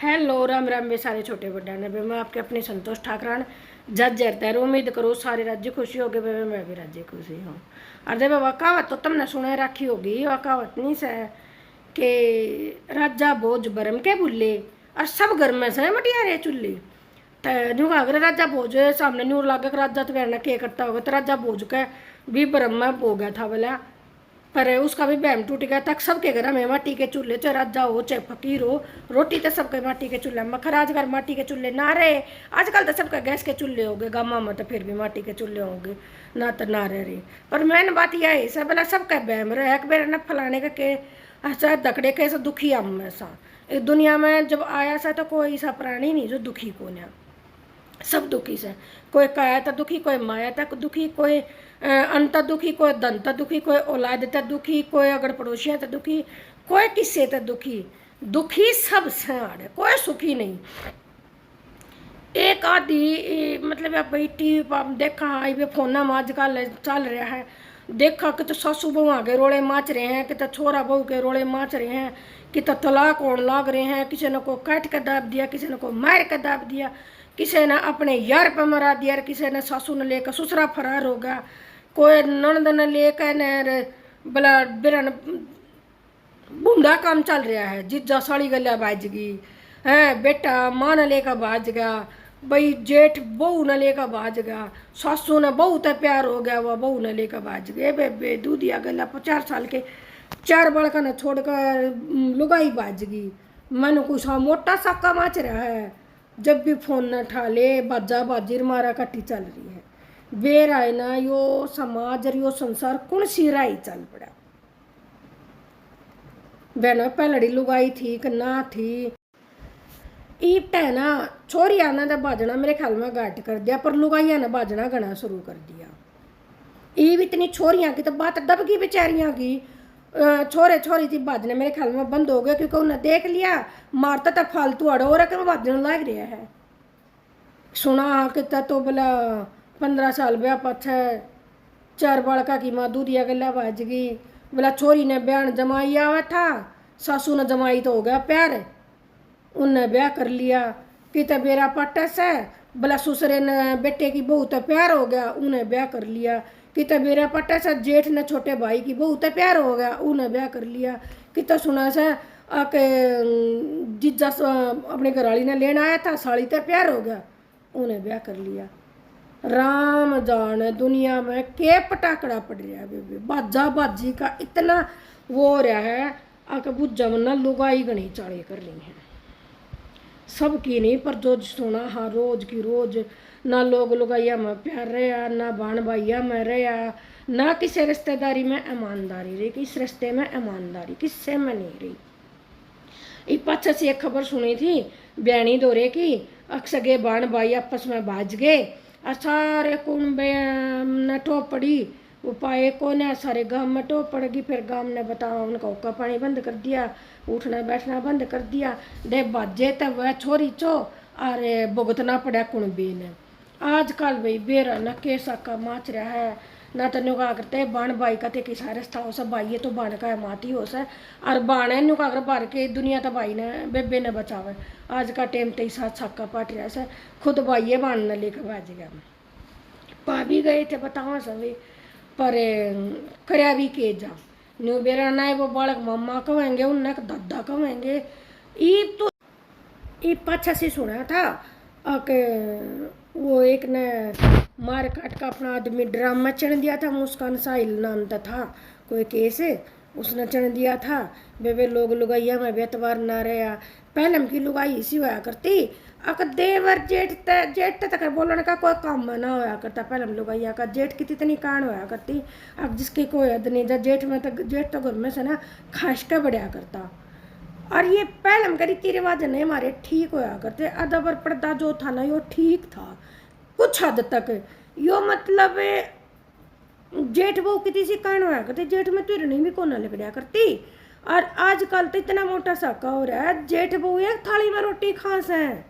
Hello Ram Ram में सारे छोटे बड्डा ने मैं आपके अपने संतोष ठाकरान जज जरता है उम्मीद करो सारे राज्य खुशी हो गए बे मैं भी राज्य खुशी हूँ। अरे बाबा कहावत तो तुमने सुने रखी होगी वह कहावत नहीं से कि राजा भोज बरम के भूले और सब घर में से मटियारे चूल्हे तो न्यू अगर राजा भोज सामने न्यू लागे राजा तो कहना के करता होगा तो राजा भोज का भी बरम में हो गया था बोला पर उसका भी बहम टूट गया तक सबके घर में माटी के चूल्हे चाहे राजा हो चाहे फकीर हो रोटी तो सबके माटी के चूल्हे मखर आजकल माटी के चूल्हे ना रहे आजकल तो सबके गैस के चूल्हे हो गए गाँव में तो फिर भी माटी के चूल्हे होंगे ना तो ना रह रही पर मैंने बात यह है सब बोला सबका बहम रहे एक बेर न फलाने का के ऐसा दकड़े के ऐसा दुखी हम ऐसा इस दुनिया में जब आया सा तो कोई ऐसा प्राणी नहीं जो दुखी को ना सब दुखी से कोई काया था दुखी कोई माया था दुखी कोई अंत दुखी कोई दंत दुखी कोई औलाद था दुखी कोई अगर पड़ोसिया था दुखी कोई किस्से था दुखी दुखी सब से आड़े कोई सुखी नहीं। एक आदि मतलब आप टीवी पर देखा आई वे फोन में आजकल चल रहा है देखा कि तो सासू बहू आगे रोड़े माच रहे हैं कि तो छोरा बहू के रोड़े माच रहे हैं कि तो तलाक होने लाग रहे हैं किसी ने को काट के दाब दिया किसी ने को मार के दाब दिया किसी ने अपने यार पर मरा दिया किसी ने सासू ने लेकर ससुरा फरार हो गया कोई ननद ने लेकर ने बला बिरन बूंदा काम चल रहा है जिज्जा साड़ी गलिया बाज गई है बेटा माँ ने लेकर बाज गया भाई जेठ बहू ने लेकर बाज गया सासू ने बहुत प्यार हो गया वह बहू ने लेकर बाज गए बे दूधिया गला 4 साल के 4 बड़का ने छोड़कर लुगाई बाज गई मैंने कुछ मोटा साका माच रहा है जब भी फोन न ठा ले बाजा बाजी मारा कट्टी चल रही है बेर आए ना यो समाज और यो संसार कौन सी राई चल पड़ा बहनों पहलड़ी लुगाई थी कि ना थी ईट है ना छोरिया ने तो बाजना मेरे ख्याल में घाट कर दिया पर लुगाइया ने बाजना गना शुरू कर दिया ईब इतनी छोरियां की तो बात दब गई बेचारियां की छोरे छोरी थी बाजने मेरे ख्याल में बंद हो गया क्योंकि उन्हें देख लिया मारता था फालतू अड़ो और बाजने लग रहा है सुना कि तो बोला 15 साल ब्याह पाछे 4 बड़का की माँ दूधिया गला बाज गई बोला छोरी ने बयान जमाई आवा था सासू ने जमाई तो हो गया प्यार उनने ब्याह कर लिया कि तो बेरा पटस है बोला ससुरे ने बेटे की बहुत प्यार हो गया उन्हें ब्याह कर लिया कि तो बेरा पटस है जेठ ने छोटे भाई की बहुत प्यार हो गया उन्हें ब्याह कर लिया कि तो सुना से आके जिज्जा अपने घरवाली ने लेना आया था साड़ी तो प्यार हो गया उन्हें ब्याह कर लिया। राम जाने दुनिया में के पटाखड़ा पड़ रहा है बेबे बाजा बाजी का इतना वो हो रहा है आके बुझा वरना लुगाई गणी चाड़े कर रही हैं सबकी नहीं पर जो सुना हाँ रोज की रोज ना लोग लुगाइया में प्यार रहा ना बाण भाइया में रहा ना किसी रिश्तेदारी में ईमानदारी रही किस रिश्ते में ईमानदारी किससे में नहीं रही। एक पाछे से एक खबर सुनी थी बयानी दौरे की अक्सगे बाण भाई आपस में बाज गए और सारे कुंबे ने टोप पड़ी वो पाए को ने सारे गांव में टोप पड़ेगी फिर गांव ने बताया उनका हुक्का पानी बंद कर दिया उठना बैठना बंद कर दिया दे बाजे तब वह छोरी चो अरे भुगतना पड़ा कुंबे ने आजकल भाई बेरा न कैसा का माच रहा है ना तो नुका करते बाण भाई का ते किसा रास्ता हो सब भाई तो बाण का माती हो सा और बाण है नुका कर बार के दुनिया तो भाई ने बेबे ने बचावे आज का टाइम तो साथ छक्का पाट रहा है खुद भाई बाण ने लेकर बाज गया पा भी गए थे बताओ सभी पर करया भी के जा न्यू बेरा ना वो बालक मम्मा कहेंगे उन्हें दादा कहेंगे ईब तो ईब पाछा से सुना था कि वो एक ने मार काट का अपना आदमी ड्राम में चढ़ दिया था मुस्कान साहिल नाम था कोई केस उसने चढ़ दिया था बेबे लोग लुगाइया में बेतवार ना रहा पहले की लुगाई इसी होया करती अगर देवर जेठ तक बोलने का कोई काम ना होया करता पहले लुगाइया का जेठ की इतनी कांड होया करती अब जिसकी कोई हद नहीं जा जेठ में तक जेठ तो घर में से ना खास का बढ़िया करता और ये पहले का रीति रिवाज नहीं हमारे ठीक होया करते अदबर पर्दा जो था ना यो ठीक था कुछ हद तक यो मतलब जेठ बहू की तीसरी कांड होया करती जेठ में तिरनी भी कोना लिपड़ा करती और आजकल तो इतना मोटा साका हो रहा है जेठ बहू एक थाली में रोटी खास है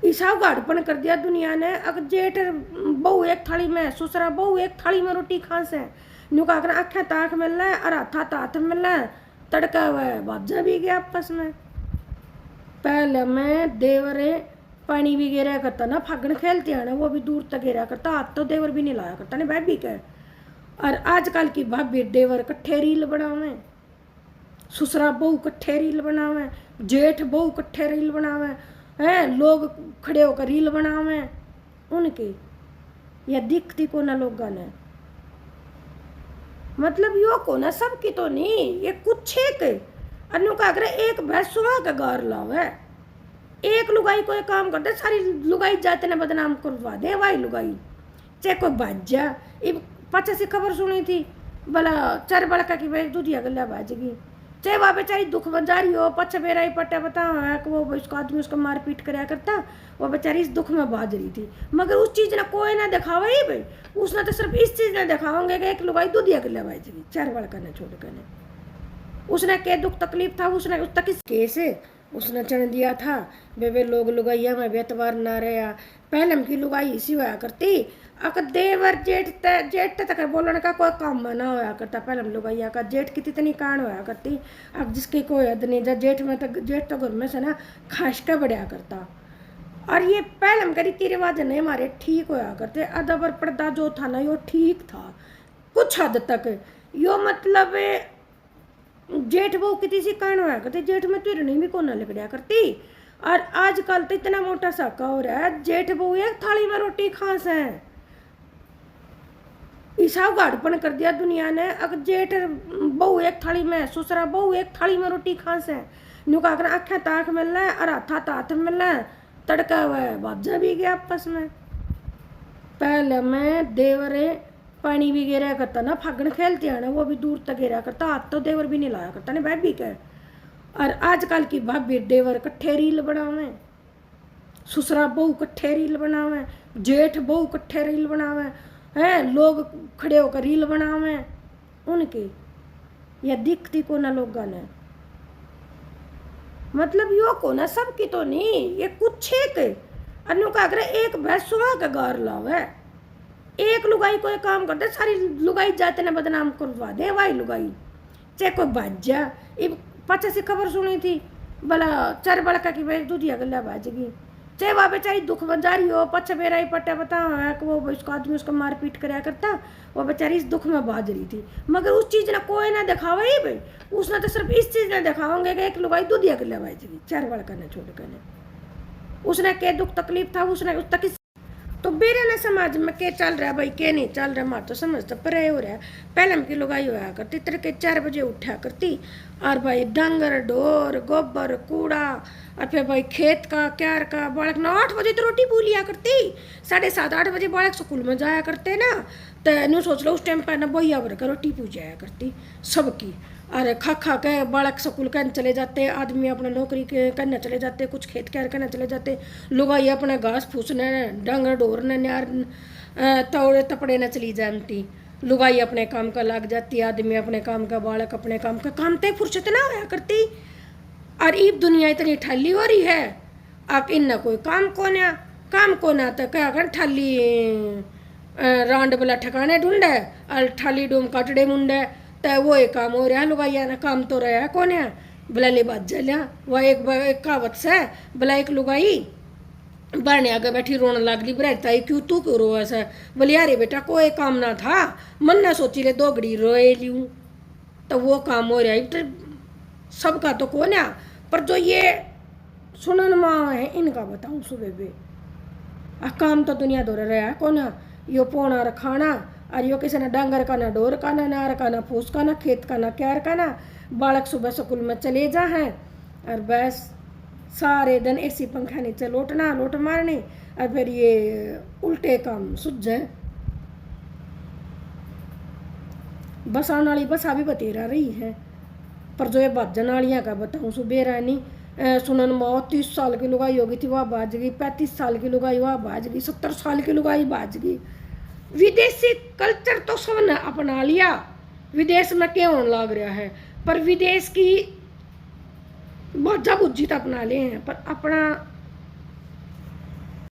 ईसा गाड़पन कर दिया दुनिया ने अगर जेठ बहू एक थाली में ससुरा बहू एक थाली में रोटी खास है नुका कर आँखें ताक मिल रहा है और हाथा हाथ मिल रहा है तड़का हुआ है बाजा भी गया आपस में पहले मैं देवरे पानी भी गिरा करता ना, फागण खेलते हैं ना, वो भी दूर तक गिरा करता, हाथ तो देवर भी नहीं लाया करता ना भाभी के। और आजकल की भाभी देवर कट्ठे रील बनावे, ससुरा बहू कट्ठे रील बनावे, जेठ बहू कट्ठे रील बनावे हैं, लोग खड़े होकर रील बनावे उनकी, या दिखती को ना लोग ने, मतलब यो को ना सबकी तो नहीं, ये कुछ एक अनु का अगर एक भैंसुआ का गार लावे, एक लुगाई कोई काम करते सारी लुगाई जाते ने बदनाम करवा दे भाई लुगाई, चाहे कोई बाजा। पचा से खबर सुनी थी भला चार बड़का की भाई दूधिया गल्या बाजगी, चाहे वहाँ बेचारी दुख में जा रही हो, पच बेरा ही पट्टा बता कि वो उसका आदमी उसका मारपीट कराया करता, वो बेचारी इस दुख में बाज रही थी, मगर उस चीज़ ने कोई ना दिखावा ही भाई, उसने तो सिर्फ इस चीज़ ने दिखाओगे कि एक लुगाई दूधिया गल्या बाजगी, चार बड़का ने छोड़ कर ने, उसने क्या दुख तकलीफ था, उसने उस तक कैसे उसने चढ़ दिया था बेबे लोग लुगाइया में बेतवार ना रहा, पहले की लुगाई इसी होया करती, अगर देवर जेठ तक बोलने का कोई काम ना होया करता, पहले लुगाइया का जेठ की इतनी कान होया करती, अब जिसकी कोई हद नहीं, जब जेठ में तो जेठ तो घर में से ना खास का बढ़िया करता। और ये पहले का रीति रिवाज नहीं हमारे ठीक होया करते, अदब और पर्दा जो था ना यो ठीक था कुछ हद तक, यो मतलब जेठ बहू कितनी सी कान होया करती, जेठ में तिरनी भी कोना लिकड़िया करती। और आजकल तो इतना मोटा साका हो रहा है, जेठ बहू एक थाली में रोटी खास है, ईसा गाड़पन कर दिया दुनिया ने। अगर जेठ बहू एक थाली में, ससुरा बहू एक थाली में रोटी खास है, नुका कर आँखें ताक मिलना है और हाथा हाथ मिलना है, तड़का हुआ है बाजा भी गया आपस में। पहले में देवरे पानी भी गिरा करता ना, फागण खेलते हैं ना, वो भी दूर तक गिरा करता, हाथ तो देवर भी नहीं लाया करता ना भाभी के। और आजकल की भाभी देवर कट्ठे रील बनावे, ससुरा बहू कट्ठे रील बनावे, जेठ बहू कट्ठे रील बनावे हैं, लोग खड़े होकर रील बनावे उनकी, या दिखती को ना लोग ने, मतलब यो को ना सबकी तो नहीं, ये कुछ एक अनु का अगर एक भैंसुआ का गार लावे, एक लुगाई कोई काम करते सारी लुगाई जाते ने बदनाम करवा दे भाई लुगाई, चाहे कोई बाजा। पचा से खबर सुनी थी भला चार बड़का की भाई दूधिया गल्या बाजगी, चाहे वहाँ बेचारी दुख में जा रही हो, पच बेरा ही पट्टा बता कि वो उसका आदमी उसका मारपीट कराया करता, वो बेचारी इस दुख में बाज रही थी, मगर उस चीज़ ने कोई ना दिखावा ही भाई, उसने तो सिर्फ इस चीज़ ने दिखाओगे कि एक लुगाई दूधिया गल्या बाजगी, चार बड़का ने छोड़ कर ने, उसने क्या दुख तकलीफ था, उसने उस तक तो बेरे ना समाज में क्या चल रहा है भाई, क्या नहीं चल रहा, माँ तो समझता पर हो रहा है। पहले की लुगाई होया करती तड़के 4 बजे उठा करती, और भाई डांगर ढोर गोबर कूड़ा, और फिर भाई खेत का क्यार का, बालक 9-8 बजे तो रोटी भूलिया करती, 7:30-8 बजे बालक स्कूल में जाया करते ना, तो नू सोच लो उस टाइम पर ना बोया भर कर रोटी पूजाया करती सबकी, और खा खा के बालक स्कूल कहने चले जाते, आदमी अपना नौकरी के करने चले जाते, कुछ खेत क्यार करने चले जाते, लुगाई अपना घास फूसने डांगर ढोरने न्यार तौड़े तपड़े न चली जाती, लुगाई अपने काम का लग जाती, आदमी अपने काम का, बालक अपने काम का, काम ते फुर्सत ना होया करती। और ईब दुनिया इतनी ठल्ली हो रही है, आप इन कोई काम को ना तो क्या कर ठल्ली रांड बला ठिकाने ढूंढे और ठाली डूम काटड़े मुंडे, तो वो एक काम हो रहा है लुगाइया ना, काम तो रहा है कौन है भला ले बात जलिया। वह एक कहावत से भला एक लुगाई बारने आगे बैठी रोने लगली, बराई क्यों तू क्यों रो ऐसा, बोले यारे बेटा कोई काम ना था, मन ना सोची ले 2 घड़ी रोए लियूँ, तो वो काम हो रहा है तो सबका तो कौन है, पर जो ये सुनन माँ है इनका बताऊँ सुबह बे काम तो दुनिया दौड़ रहा है कौन है, यो पोना रखाना, और यो किसी ना डांगर का ना डोर का ना नार का ना फूस का ना खेत का ना क्यार का ना, बालक सुबह स्कूल में चले जा हैं, और बस सारे दिन ऐसी पंखा नीचे लोटना लोट मारने, और फिर ये उल्टे काम सुझ जाए। बस आने वाली बस अभी बतेरा रही है, पर जो ये बाजन वालियाँ का बताऊँ सुबह रानी सुनन माओ 30 साल की लुगाई होगी थी वह बाज गई, 35 साल की लुगाई वह बाज गई, 70 साल की लुगाई बाज गई। विदेशी कल्चर तो सबने अपना लिया, विदेश में क्या होने लग रहा है, पर विदेश की बाजा बुज्जी तो अपना लिए हैं, पर अपना